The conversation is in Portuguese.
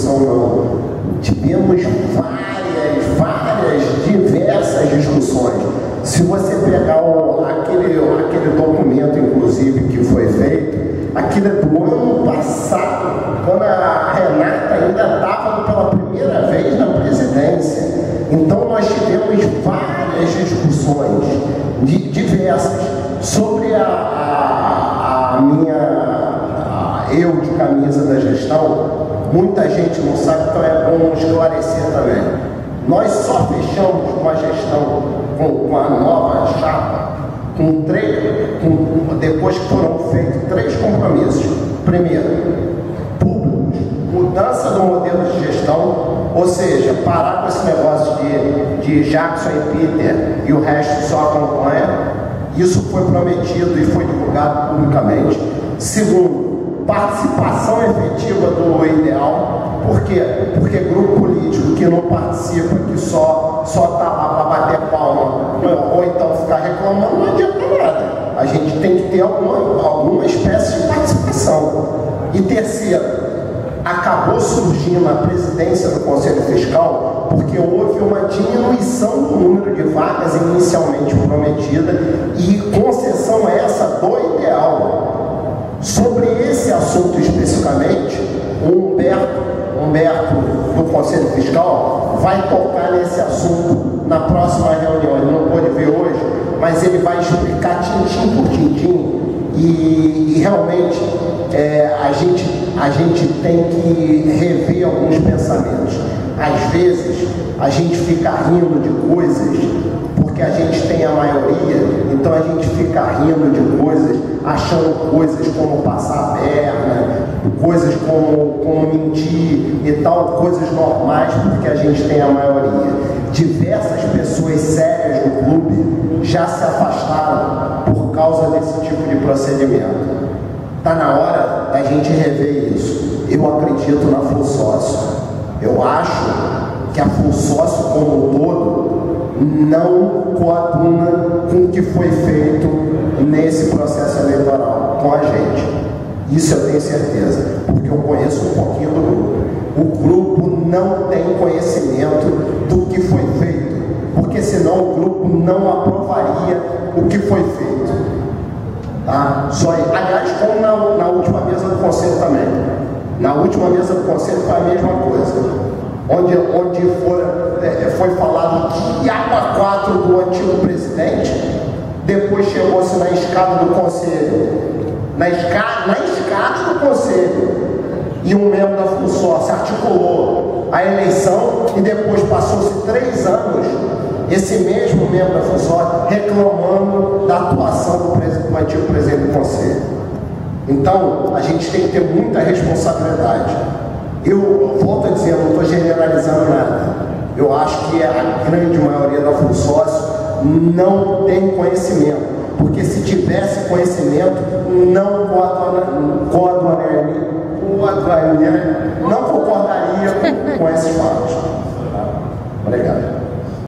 discussão, não. Tivemos diversas discussões. Se você pegar aquele documento, inclusive, que foi feito, aquilo é do ano passado, quando a Renata ainda estava pela primeira vez na presidência. Então, nós tivemos várias discussões diversas sobre eu de camisa da gestão. Muita gente não sabe, então é bom esclarecer também. Nós só fechamos com a gestão, com a nova chapa, depois que foram feitos 3 compromissos. Primeiro, públicos, mudança do modelo de gestão, ou seja, parar com esse negócio de Jackson e Peter e o resto só acompanha. Isso foi prometido e foi divulgado publicamente. Segundo, participação efetiva do ideal. Por quê? Porque grupo político que não participa, que só está lá para bater palma, ou então ficar reclamando, não adianta nada. A gente tem que ter alguma espécie de participação. E terceiro, acabou surgindo a presidência do Conselho Fiscal porque houve uma diminuição do número de vagas inicialmente prometida e concessão essa do ideal. Sobre esse assunto especificamente, o Humberto do Conselho Fiscal vai tocar nesse assunto na próxima reunião. Ele não pôde ver hoje, mas ele vai explicar tintim por tintim e realmente a gente tem que rever alguns pensamentos. Às vezes a gente fica rindo de coisas porque a gente tem a maioria, então a gente fica rindo de coisas, achando coisas como passar a perna, coisas como mentir e tal, coisas normais porque a gente tem a maioria. Diversas pessoas sérias do clube já se afastaram por causa desse tipo de procedimento. Está na hora da gente rever isso. Eu acredito na Full Sócio. Eu acho que a Full Sócio como um todo não coaduna com o que foi feito nesse processo eleitoral com a gente. Isso eu tenho certeza, porque eu conheço um pouquinho do grupo. O grupo não tem conhecimento do que foi feito, porque senão o grupo não aprovaria o que foi feito. Tá? Só aí. Aliás, como na última mesa do Conselho também. Na última mesa do Conselho foi a mesma coisa. Onde foi falado que a 4 do antigo presidente, depois chegou-se na escada do Conselho. Na escada do Conselho. E um membro da FUNSOS articulou a eleição e depois passou-se 3 anos esse mesmo membro da FUNSOS reclamando da atuação do antigo presidente do Conselho. Então, a gente tem que ter muita responsabilidade. Eu volto a dizer, não estou generalizando nada. Eu acho que a grande maioria da FUNSOS não tem conhecimento. Porque se tivesse conhecimento, não concordaria com esses fatos. Obrigado.